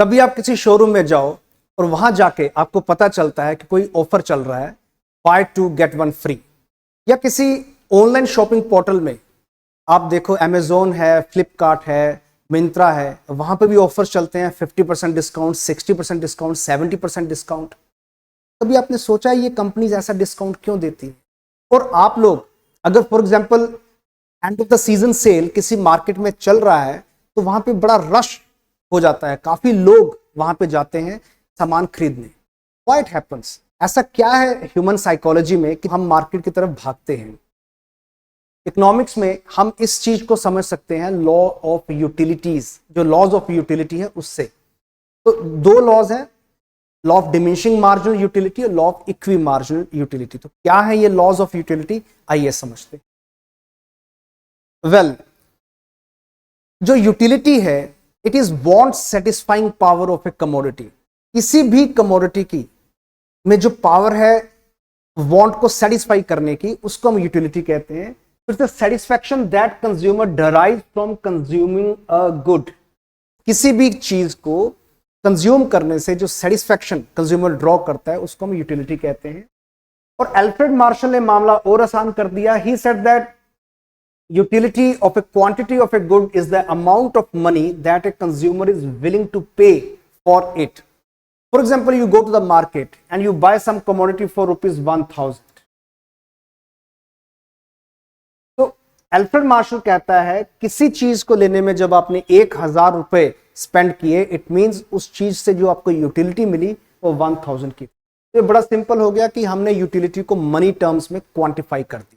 कभी आप किसी शोरूम में जाओ और वहां जाके आपको पता चलता है कि कोई ऑफर चल रहा है, buy two get one free. या किसी ऑनलाइन शॉपिंग पोर्टल में आप देखो, अमेजोन है, फ्लिपकार्ट है, मिंत्रा है, वहां पे भी ऑफर्स चलते हैं, 50% डिस्काउंट, 60% डिस्काउंट, 70% डिस्काउंट। कभी आपने सोचा ये कंपनीज ऐसा डिस्काउंट क्यों देती है? और आप लोग अगर for example end of the season cell किसी मार्केट में चल रहा है तो वहां पे बड़ा रश हो जाता है, काफी लोग वहां पे जाते हैं सामान खरीदने। Why it happens? ऐसा क्या है ह्यूमन साइकोलॉजी में कि हम मार्केट की तरफ भागते हैं? इकोनॉमिक्स में हम इस चीज को समझ सकते हैं लॉ ऑफ यूटिलिटीज, जो लॉज ऑफ यूटिलिटी है उससे। तो दो लॉज हैं, law of diminishing marginal utility और law of equi marginal utility. तो क्या है ये लॉज ऑफ यूटिलिटी, आइए समझते। वेल, जो यूटिलिटी है it is want satisfying power of a commodity. किसी भी कमोडिटी की में जो पावर है वांट को सेटिस्फाई करने की, उसको हम यूटिलिटी कहते हैं। फिर से satisfaction that consumer derive from consuming a good. किसी भी चीज को कंज्यूम करने से जो सेटिस्फैक्शन कंज्यूमर ड्रॉ करता है उसको हम यूटिलिटी कहते हैं। और अल्फ्रेड मार्शल ने मामला और आसान कर दिया। He said that utility of a quantity of a good is the amount of money that a consumer is willing to pay for it. For example, you go to the market and you buy some commodity for rupees 1000. तो Alfred Marshall कहता है किसी चीज को लेने में जब आपने 1000 रुपए स्पेंड किए, इट मींस उस चीज से जो आपको यूटिलिटी मिली वो 1000 की। तो बड़ा सिंपल हो गया कि हमने यूटिलिटी को मनी टर्म्स में क्वांटिफाई कर दिया।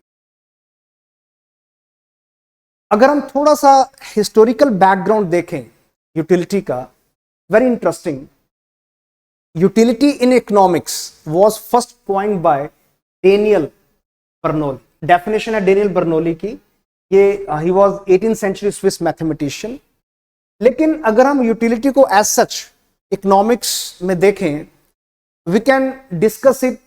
अगर हम थोड़ा सा हिस्टोरिकल बैकग्राउंड देखें यूटिलिटी का, very interesting. Utility in economics was first coined by Daniel Bernoulli. Definition है डेनियल बर्नौली की, ये ही was 18th century Swiss mathematician. लेकिन अगर हम यूटिलिटी को एज सच इकोनॉमिक्स में देखें, we can discuss it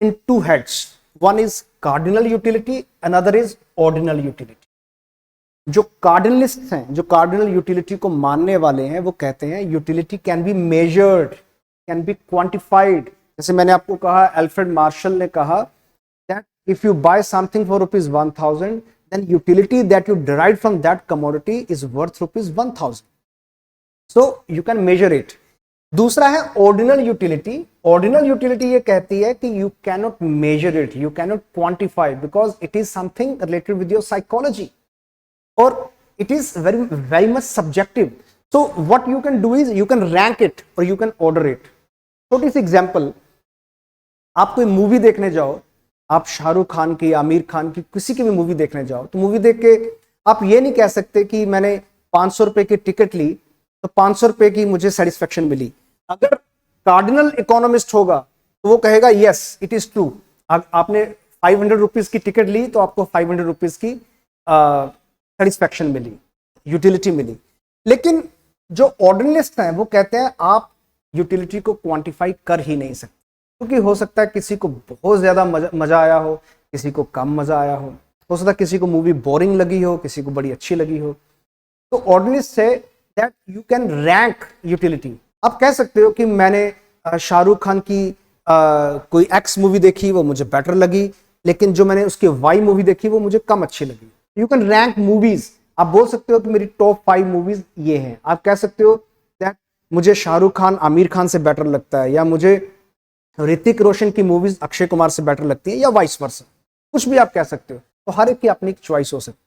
in two heads. One is cardinal utility, another is ordinal utility. जो कार्डिनलिस्ट हैं, जो कार्डिनल यूटिलिटी को मानने वाले हैं, वो कहते हैं utility can be measured, can be quantified. जैसे मैंने आपको कहा, अल्फ्रेड मार्शल ने कहा that if you buy something for rupees 1000 then utility that you derive from that commodity is worth rupees 1000, so you can measure it. दूसरा है ordinal utility. Ordinal utility ये कहती है कि you cannot measure it, you cannot quantify, because it is something related with your psychology or it is very much subjective. So what you can do is you can rank it or you can order it. छोटी सी example, आप कोई movie देखने जाओ, आप शाहरुख खान की, आमिर खान की, किसी की भी मूवी देखने जाओ, तो मूवी देख के आप ये नहीं कह सकते कि मैंने 500 रुपए की टिकट ली तो 500 रुपए की मुझे सेटिस्फेक्शन मिली। अगर कार्डिनल इकोनॉमिस्ट होगा तो वो कहेगा यस इट इज ट्रू, आपने 500 रुपीज की टिकट ली तो आपको 500 रुपीज की सेटिस्फैक्शन मिली, यूटिलिटी मिली। लेकिन जो ऑर्डिनलिस्ट हैं वो कहते हैं आप यूटिलिटी को क्वांटिफाई कर ही नहीं सकते, क्योंकि हो सकता है किसी को बहुत ज्यादा मजा आया हो, किसी को कम मजा आया हो सकता है किसी को मूवी बोरिंग लगी हो, किसी को बड़ी अच्छी लगी हो। तो ऑर्डिनलिस्ट से that you can rank utility. आप कह सकते हो कि मैंने शाहरुख खान की कोई एक्स मूवी देखी, वो मुझे बेटर लगी, लेकिन जो मैंने उसकी वाई मूवी देखी वो मुझे कम अच्छी लगी। You can rank movies. आप बोल सकते हो कि मेरी टॉप 5 मूवीज ये हैं। आप कह सकते हो दैट मुझे शाहरुख खान आमिर खान से बेटर लगता है, या मुझे ऋतिक रोशन की मूवीज अक्षय कुमार से बेटर लगती है, या वाइस वर्सा, कुछ भी आप कह सकते हो। तो हर एक की अपनी एक चॉइस हो सकती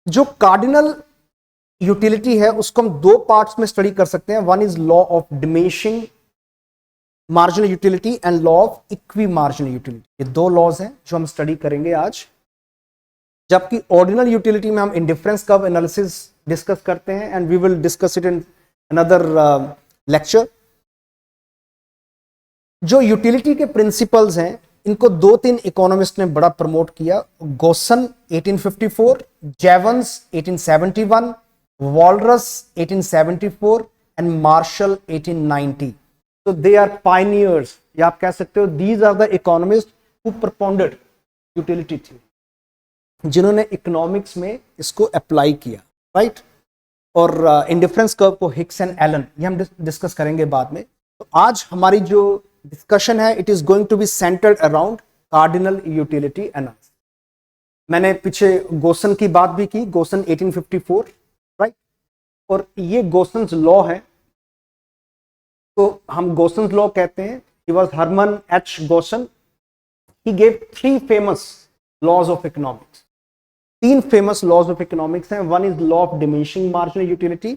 है। जो कार्डिनल यूटिलिटी है उसको हम दो पार्ट्स में स्टडी कर सकते हैं। One is law of diminishing marginal utility and law of equi marginal utility. ये दो लॉज हैं जो हम स्टडी करेंगे आज। जबकि ऑर्डिनल यूटिलिटी में हम इंडिफरेंस कर्व एनालिसिस डिस्कस करते हैं, and we will discuss it in another lecture. जो यूटिलिटी के प्रिंसिपल्स हैं इनको 2-3 इकोनॉमिस्ट ने बड़ा प्रमोट किया। Gossen 1854, Jevons 1871, Walras 1874 and Marshall 1890। So they are pioneers, या आप कह सकते हो these are the economists who propounded utility theory, जिन्होंने इकोनॉमिक्स में इसको अप्लाई किया, राइट। और इंडिफरेंस कर्व को हिक्स एंड एलन, ये हम डिस्कस करेंगे बाद में। तो आज हमारी जो डिस्कशन है it is going to be centred around cardinal utility analysis. मैंने पीछे गोसन की बात भी की, गोसन 1854, राइट, और ये गोसन्स लॉ है, तो हम गोसन्स लॉ कहते हैं। He was Herman H Gossen. He gave 3 famous laws of economics. 3 famous laws of economics हैं। One is law of diminishing marginal utility,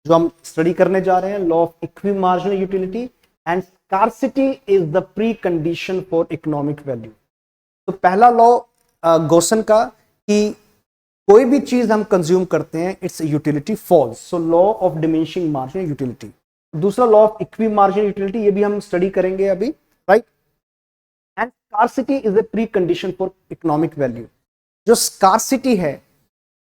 जो हम स्टडी करने जा रहे हैं, law of equi marginal utility, and scarcity is the pre condition for economic value. तो पहला law गोसन का कि कोई भी चीज हम कंज्यूम करते हैं its utility falls, so law of diminishing marginal utility. दूसरा law of equi marginal utility, ये भी हम स्टडी करेंगे अभी, right, and scarcity is a pre condition for economic value. जो स्कार्सिटी है,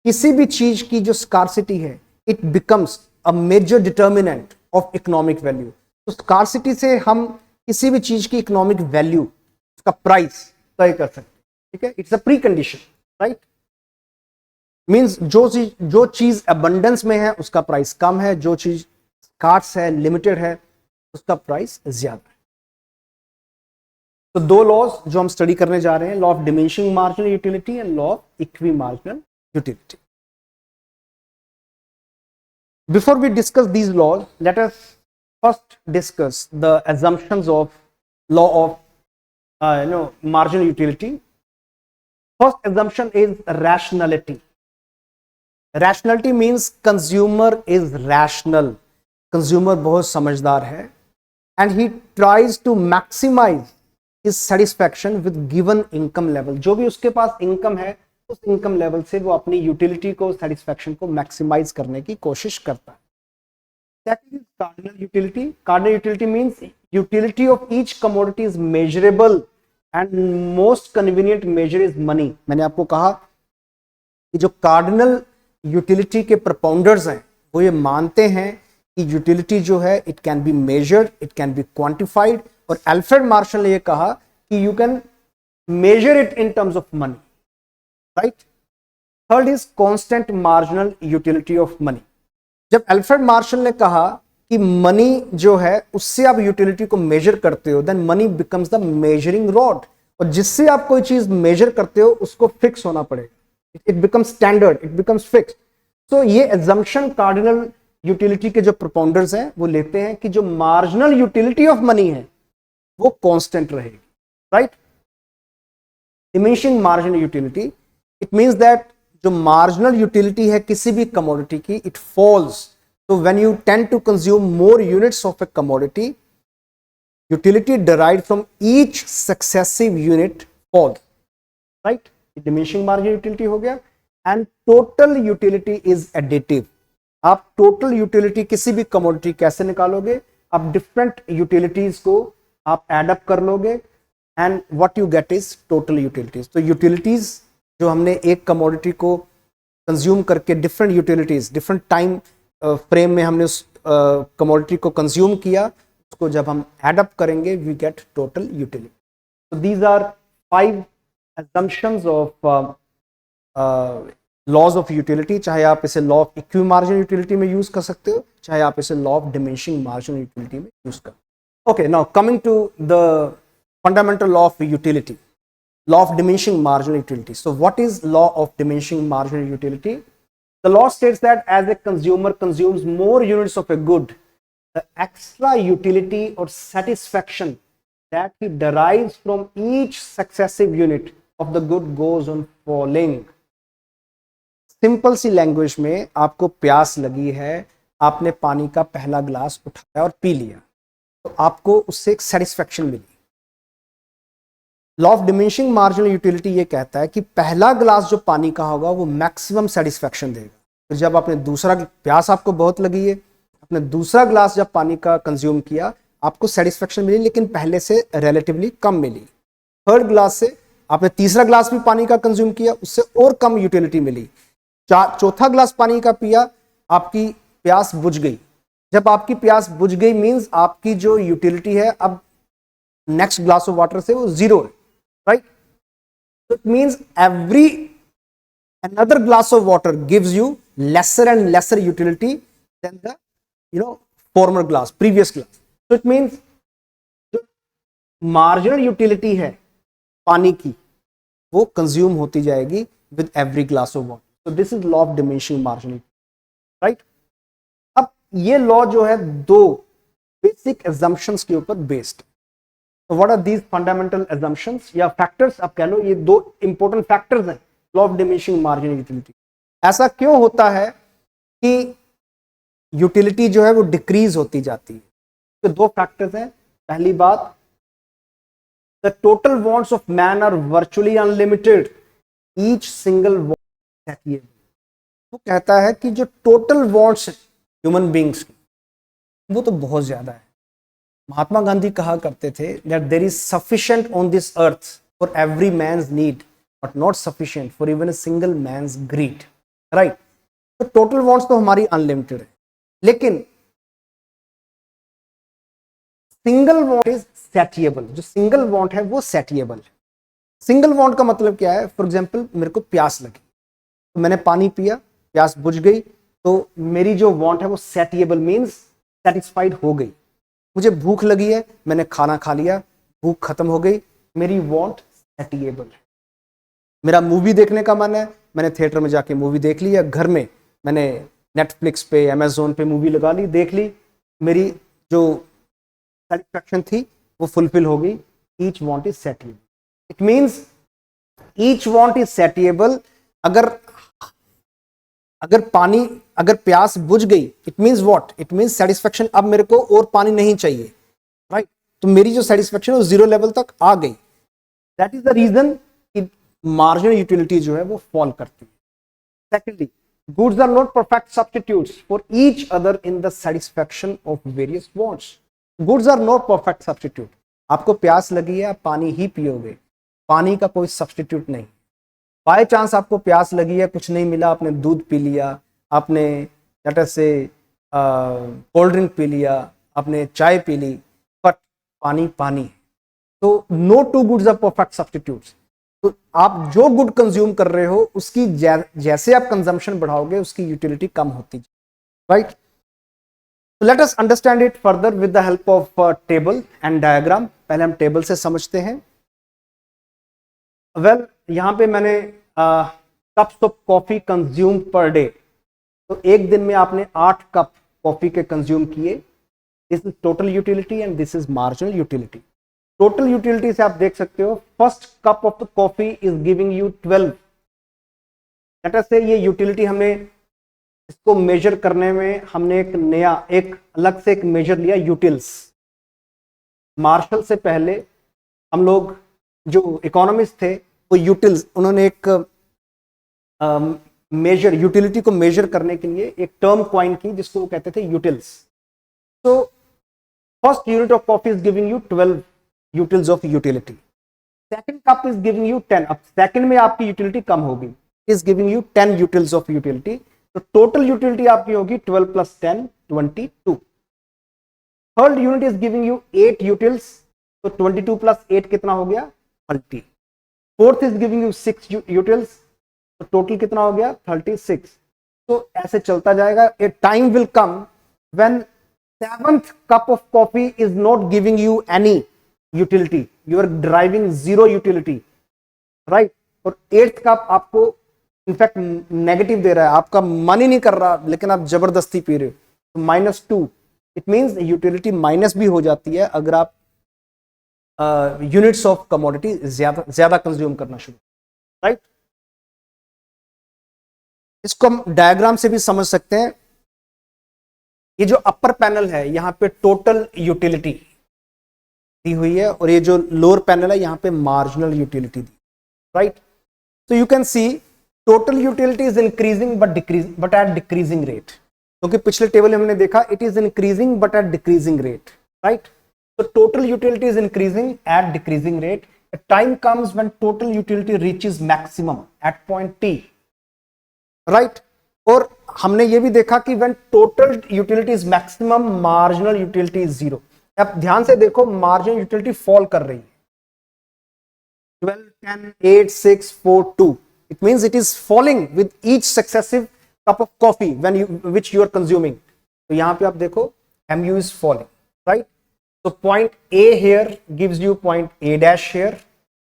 किसी भी चीज की जो स्कार्सिटी है, it becomes a major determinant of economic value. तो स्कार्सिटी से हम किसी भी चीज की इकोनॉमिक वैल्यू, उसका प्राइस तय कर सकते हैं, ठीक है, it's a pre condition, right. Means जो चीज अबंडेंस में है उसका प्राइस कम है, जो चीज स्कार्स है, लिमिटेड है, उसका प्राइस ज्यादा है। तो 2 लॉज जो हम स्टडी करने जा रहे हैं, law of diminishing marginal utility and law of equi marginal utility. Before we discuss these laws, let us first discuss the assumptions of law of marginal utility. First assumption is rationality. Rationality means consumer is rational. Consumer बहुत समझदार है, and he tries to maximize his satisfaction with given income level. जो भी उसके पास income है, उस income level से वो अपनी यूटिलिटी को, सेटिस्फैक्शन को मैक्सिमाइज करने की कोशिश करता है। Second is cardinal utility. Cardinal utility means utility of each commodity is measurable and most convenient measure is money. मैंने आपको कहा कि जो कार्डिनल यूटिलिटी के प्रपोंडर्स हैं वो ये मानते हैं कि यूटिलिटी जो है it can be measured, it can be quantified, और अल्फ्रेड मार्शल ने ये कहा कि you can measure it in terms of money, right. Third is constant marginal utility of money. जब अल्फ्रेड मार्शल ने कहा कि मनी जो है उससे आप यूटिलिटी को मेजर करते हो, then money becomes the measuring rod, और जिससे आप कोई चीज मेजर करते हो उसको फिक्स होना पड़ेगा, it becomes standard, it becomes fix. तो ये एजम्पशन कार्डिनल यूटिलिटी के जो प्रोपाउंडर्स हैं वो लेते हैं कि जो मार्जिनल यूटिलिटी ऑफ मनी है वो कांस्टेंट रहेगी, right. Diminishing marginal utility, it means that जो मार्जिनल यूटिलिटी है किसी भी कमोडिटी की, इट फॉल्स। तो when you tend to consume more units of a commodity, utility derived from each successive unit falls, right. Diminishing marginal utility हो गया। And total utility is additive. आप total utility किसी भी commodity कैसे निकालोगे? आप different utilities को आप एड अप कर लोगे and what you get is total utilities. तो यूटिलिटीज जो हमने एक कमोडिटी को कंज्यूम करके different utilities, different time frame में हमने उस कमोडिटी को कंज्यूम किया, उसको जब हम एड अप करेंगे वी गेट टोटल यूटिलिटी। तो these are 5 assumptions of laws of utility. चाहे आप इसे law of equi marginal utility में यूज कर सकते हो, चाहे आप इसे law of diminishing marginal utility में यूज कर। Okay, now coming to the fundamental law of utility, law of diminishing marginal utility. So what is law of diminishing marginal utility? The law states that as a consumer consumes more units of a good, the extra utility or satisfaction that he derives from each successive unit of the good goes on falling. Simple सी language में, आपको प्यास लगी है, आपने पानी का पहला ग्लास उठाया और पी लिया, तो आपको उससे एक सेटिस्फैक्शन मिली। Law of diminishing marginal utility ये कहता है कि पहला ग्लास जो पानी का होगा वो मैक्सिमम सेटिस्फैक्शन देगा। फिर जब आपने दूसरा, प्यास आपको बहुत लगी है, आपने दूसरा ग्लास जब पानी का कंज्यूम किया, आपको सेटिस्फैक्शन मिली लेकिन पहले से रिलेटिवली कम मिली। थर्ड ग्लास से आपने तीसरा ग्लास भी पानी का कंज्यूम किया, उससे और कम यूटिलिटी मिली। चौथा ग्लास पानी का पिया, आपकी प्यास बुझ गई। जब आपकी प्यास बुझ गई मींस आपकी जो यूटिलिटी है अब नेक्स्ट ग्लास ऑफ वाटर से वो जीरो है, right? So it means another glass of water gives you lesser and lesser utility than the former class, previous class. So it means जो marginal utility है पानी की वो कंज्यूम होती जाएगी with every glass of water. So this is law of diminishing marginality, right? अब ये law जो है दो बेसिक assumptions के ऊपर based. So what are these fundamental assumptions या factors आप कह लो, ये दो important factors हैं law of diminishing marginal utility. ऐसा क्यों होता है कि यूटिलिटी जो है वो डिक्रीज होती जाती है? तो दो फैक्टर्स हैं. पहली बात, the total wants of man are virtually unlimited, each single want satiable. वो कहता है कि जो टोटल वांट्स ह्यूमन बींग्स की वो तो बहुत ज्यादा है. महात्मा गांधी कहा करते थे that there is sufficient on this earth for every man's need but not sufficient for even a single man's greed. Right. तो टोटल वांट्स तो हमारी अनलिमिटेड है, लेकिन सिंगल वांट इज सेटिएबल. जो सिंगल वांट है वो सेटिएबल है. सिंगल वांट का मतलब क्या है? फॉर एग्जांपल मेरे को प्यास लगी तो मैंने पानी पिया, प्यास बुझ गई, तो मेरी जो वांट है वो सेटिएबल मींस सेटिस्फाइड हो गई. मुझे भूख लगी है, मैंने खाना खा लिया, भूख खत्म हो गई, मेरी वांट सेटिएबल है. मेरा मूवी देखने का मन है, मैंने थिएटर में जाके मूवी देख ली, या घर में मैंने नेटफ्लिक्स पे अमेजोन पे मूवी लगा ली, देख ली, मेरी जो सेटिस्फैक्शन थी वो फुलफिल हो गई. Each want is satiable. It means each want is satiable. अगर प्यास बुझ गई, it means what? It means satisfaction. अब मेरे को और पानी नहीं चाहिए, राइट? तो मेरी जो सेटिस्फैक्शन है वो जीरो लेवल तक आ गई. दैट इज द रीजन कि मार्जिनल यूटिलिटी जो है वो फॉल करती है. Secondly, goods are not perfect substitutes for each other in the satisfaction of various wants. Goods are not perfect substitute. आपको प्यास लगी है, आप पानी ही पियोगे, पानी का कोई सब्सटीट्यूट नहीं. बाय चांस आपको प्यास लगी है, कुछ नहीं मिला, आपने दूध पी लिया, आपने कोल्ड ड्रिंक पी लिया, आपने चाय पी ली, बट पानी पानी है. तो no two goods are perfect substitutes. तो आप जो गुड कंज्यूम कर रहे हो उसकी जैसे आप कंजम्पशन बढ़ाओगे उसकी यूटिलिटी कम होती है. Right. So let us understand it further with the help of table and diagram. पहले हम टेबल से समझते हैं. वेल, यहाँ पे मैंने cups of coffee consume per day, तो एक दिन में आपने 8 कप कॉफी के कंज्यूम किए. This is total utility and this is marginal utility. Total utility से आप देख सकते हो first cup of the coffee is giving you 12. से ये यूटिलिटी हमने इसको मेजर करने में हमने एक अलग से एक मेजर लिया, यूटिल्स. मार्शल से पहले हम लोग जो इकोनॉमिस्ट थे वो यूटिल्स, उन्होंने एक मेजर यूटिलिटी को मेजर करने के लिए एक टर्म क्वाइन की जिसको वो कहते थे यूटिल्स. तो first unit of coffee is giving you 12 utils of utility. Second cup is giving you 10. अब सेकंड में आपकी यूटिलिटी कम होगी, is giving you 10 utils of utility. तो टोटल यूटिलिटी आपकी होगी 12 plus 10 22. Third unit is giving you 8 utils, तो 22 plus 8 कितना हो गया? 30. Fourth is giving you 6 utils, तो टोटल कितना हो गया? 36. तो ऐसे चलता जाएगा. A time will come when seventh cup of coffee is not giving you any utility, you are driving zero utility, right. और 8th कप आपको इनफैक्ट नेगेटिव दे रहा है, आपका मन ही नहीं कर रहा लेकिन आप जबरदस्ती पी रहे हो, तो -2. इट मींस यूटिलिटी माइनस भी हो जाती है अगर आप यूनिट्स ऑफ कमोडिटी ज्यादा कंज्यूम करना शुरू, राइट. इसको हम डायग्राम से भी समझ सकते हैं. ये जो अपर पैनल है यहाँ पे टोटल यूटिलिटी दी हुई है और ये जो लोअर पैनल है यहाँ पे मार्जिनल यूटिलिटी दी, राइट. तो you can see total utility is increasing but at decreasing rate, क्योंकि पिछले टेबल में हमने देखा it is increasing but at decreasing rate, right. तो total utility is increasing at decreasing rate. Time comes when total utility reaches maximum at point T, right. और हमने ये भी देखा कि when total utility is maximum marginal utility is 0. अब ध्यान से देखो, मार्जिनल यूटिलिटी फॉल कर रही है. 12, 10, 8, 6, 4, 2. It means it is falling with each successive cup of coffee which you are consuming. तो यहाँ पे आप देखो mu is falling, right? So point A here gives you point A dash here.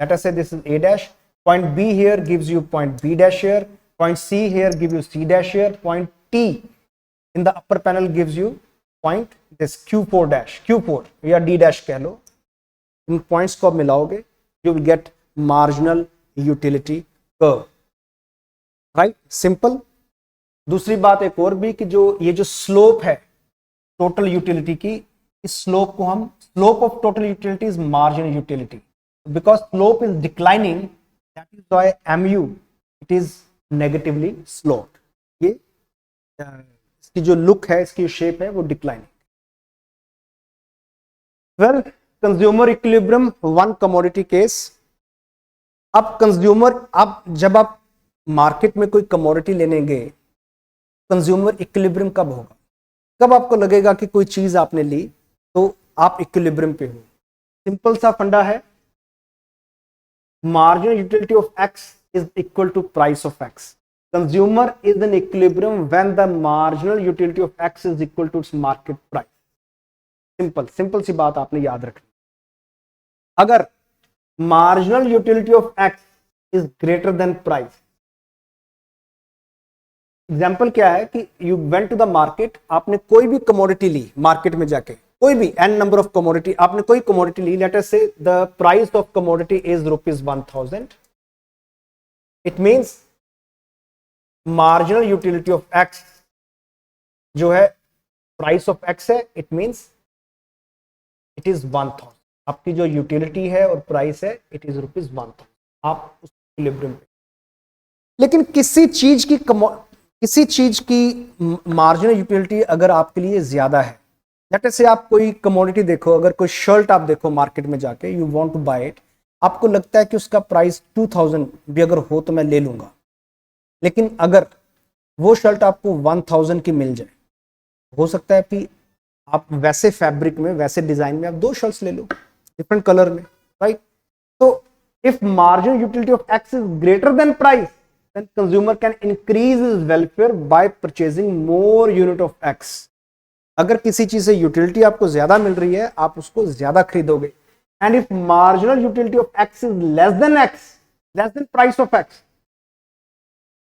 Let us say this is A dash. Point B here gives you point B dash here. Point C here gives you C dash here. Point T in the upper panel gives you point this Q4 dash, Q4 या D dash कह लो. इन points को आप मिलाओगे, you will get marginal utility curve, right? Simple. दूसरी बात एक और भी कि जो ये जो स्लोप है टोटल यूटिलिटी की, इस स्लोप को हम slope of total utility is marginal utility, because slope is declining, that is why mu it is negatively sloped. ये इसकी जो लुक है, इसकी शेप है वो declining. Well, consumer equilibrium one commodity case. अब कंज्यूमर, अब जब आप मार्केट में कोई कमोडिटी लेने गए, कंज्यूमर इक्विलिब्रियम कब होगा? कब आपको लगेगा कि कोई चीज आपने ली तो आप इक्विलिब्रियम पे हो? सिंपल सा फंडा है, marginal utility of X is equal to price of X. Consumer is in equilibrium when the marginal utility of X is equal to its market price. Simple सी बात आपने याद रखनी. अगर marginal utility of X is greater than price, example क्या है कि you went to the market, आपने कोई भी कमोडिटी ली मार्केट में जाके, कोई भी n नंबर ऑफ कमोडिटी, आपने कोई कमोडिटी ली, लेट अस से the price of commodity is ₹1000. It means marginal utility of x जो है प्राइस ऑफ एक्स है, इट मींस इट इज 1000. आपकी जो यूटिलिटी है और प्राइस है इट इज ₹1000. आप उस इक्विलिब्रियम पे. लेकिन किसी चीज की मार्जिनल यूटिलिटी अगर आपके लिए ज्यादा है, लेट अस से आप कोई कमोडिटी देखो, अगर कोई शर्ट आप देखो मार्केट में जाके, you want to buy it, आपको लगता है कि उसका प्राइस 2000 भी अगर हो तो मैं ले लूंगा, लेकिन अगर वो शर्ट आपको 1000 की मिल जाए, हो सकता है कि आप वैसे फैब्रिक में, वैसे डिजाइन में आप 2 शर्ट्स ले लो डिफरेंट कलर में, राइट? तो if marginal utility of X is greater than price, then consumer can increase his welfare by purchasing more unit of x. अगर किसी चीज से यूटिलिटी आपको ज्यादा मिल रही है, आप उसको ज्यादा खरीदोगे. And if marginal utility of x is less than price of x,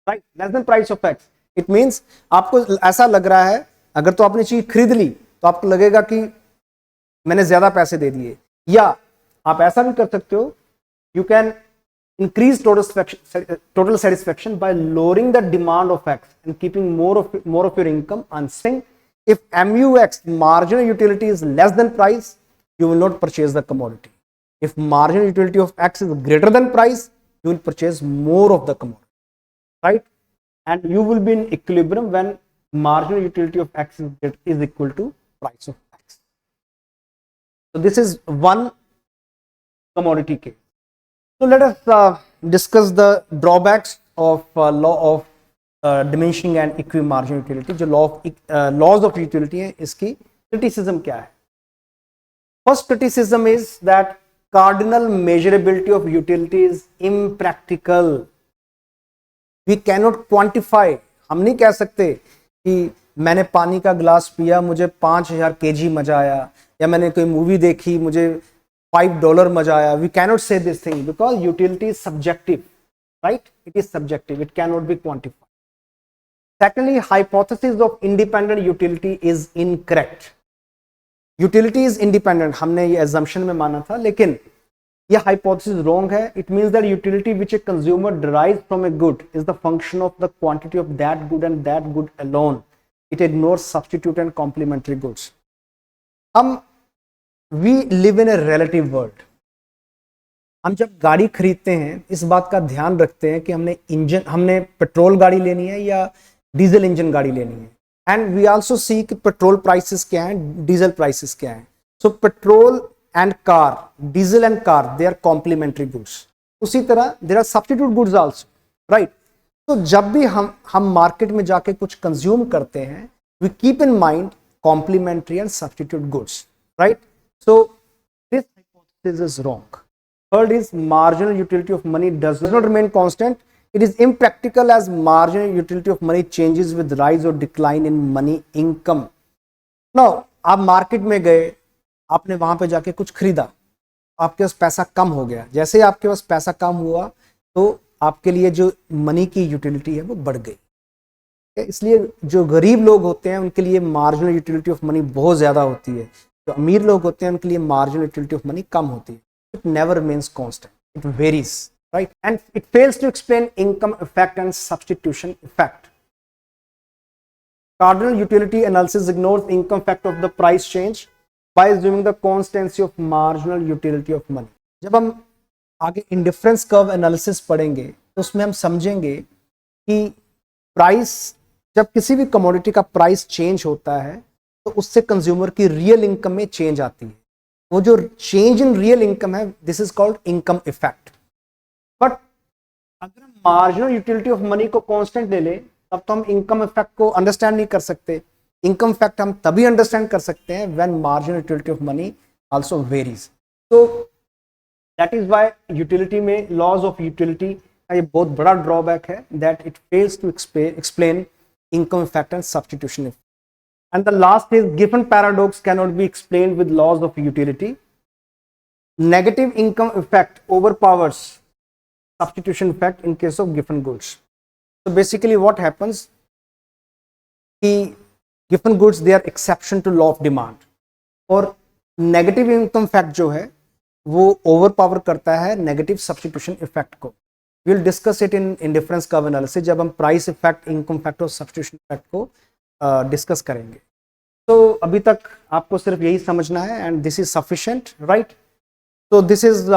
right, less than price of x, it means आपको ऐसा लग रहा है, अगर तो आपने चीज खरीद ली तो आपको लगेगा कि मैंने ज्यादा पैसे दे दिए. या आप ऐसा भी कर सकते हो, you can increase total satisfaction by lowering the demand of x and keeping more of your income on sync. If MUX marginal utility is less than price, you will not purchase the commodity. If marginal utility of x is greater than price, you will purchase more of the commodity, right? And you will be in equilibrium when marginal utility of x is equal to price of x. So this is one commodity case. So let us discuss the drawbacks of law of diminishing and equimarginal utility. जो laws of utility है, इसकी criticism क्या है? First criticism is that cardinal measurability of utility is impractical. We cannot quantify. हम नहीं कह सकते कि मैंने पानी का ग्लास पिया, मुझे 5000 kg मजा आया, या मैंने कोई मूवी देखी, मुझे $5 मजा आया. We cannot say this thing because utility is subjective, right? It is subjective. It cannot be quantified. Secondly, hypothesis of independent utility is incorrect. Utility is independent. हमने ये assumption में माना था, लेकिन ये hypothesis wrong है. It means that utility which a consumer derives from a good is the function of the quantity of that good and that good alone. It ignores substitute and complementary goods. We live in a relative world. हम जब गाड़ी खरीदते हैं इस बात का ध्यान रखते हैं कि हमने पेट्रोल गाड़ी लेनी है या डीजल इंजन गाड़ी लेनी है. एंड वी आल्सो सी कि पेट्रोल प्राइसेस क्या हैं, डीजल प्राइसेस क्या हैं. So petrol and car, diesel and car, they are complementary goods. उसी तरह there are substitute goods also, right? तो जब भी हम मार्केट में जाके कुछ कंज्यूम करते हैं, we keep in mind complementary and substitute goods, right? So this hypothesis is wrong. Third is marginal utility of money does not remain constant. It is impractical as marginal utility of money changes with rise or decline in money income. Now, आप market में गए, आपने वहां पे जाके कुछ खरीदा, आपके पास पैसा कम हो गया, जैसे ही आपके पास पैसा कम हुआ तो आपके लिए जो मनी की यूटिलिटी है वो बढ़ गई। इसलिए जो गरीब लोग होते हैं उनके लिए मार्जिनल यूटिलिटी ऑफ मनी बहुत ज़्यादा होती है, जो अमीर लोग होते हैं उनके लिए मार्जिनल यूटिलिटी ऑफ मनी कम होती है। It never remains constant, it varies, right? And it fails to explain income effect and substitution effect. Cardinal utility analysis ignores income effect of the price change by assuming the constancy of marginal utility of money. जब हम आगे indifference curve analysis पढ़ेंगे तो उसमें हम समझेंगे कि price, जब किसी भी कमोडिटी का प्राइस चेंज होता है तो उससे कंज्यूमर की रियल इनकम में चेंज आती है। वो जो चेंज इन रियल इनकम है, this is called income effect. But अगर हम मार्जिनल यूटिलिटी ऑफ मनी को कांस्टेंट ले लें तब तो हम इनकम इफेक्ट को अंडरस्टैंड नहीं कर सकते। इनकम इफेक्ट हम तभी अंडरस्टैंड कर सकते हैं when marginal utility of money also varies. तो दैट इज व्हाई यूटिलिटी में लॉज ऑफ यूटिलिटी का ये बहुत बड़ा ड्रॉबैक है, that it fails to explain income effect and substitution effect. And the last is Giffen paradox cannot be explained with laws of utility. Negative income effect overpowers substitution effect in case of given goods. So basically what happens, कि given goods they are exception to law of demand, और negative income effect जो है वो overpower करता है negative substitution effect को। We will discuss it in indifference curve analysis जब हम price effect, income effect और substitution effect को discuss करेंगे। तो अभी तक आपको सिर्फ यही समझना है and this is sufficient, right? So this is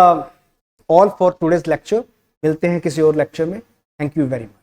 all for today's lecture। मिलते हैं किसी और लेक्चर में। Thank you very much.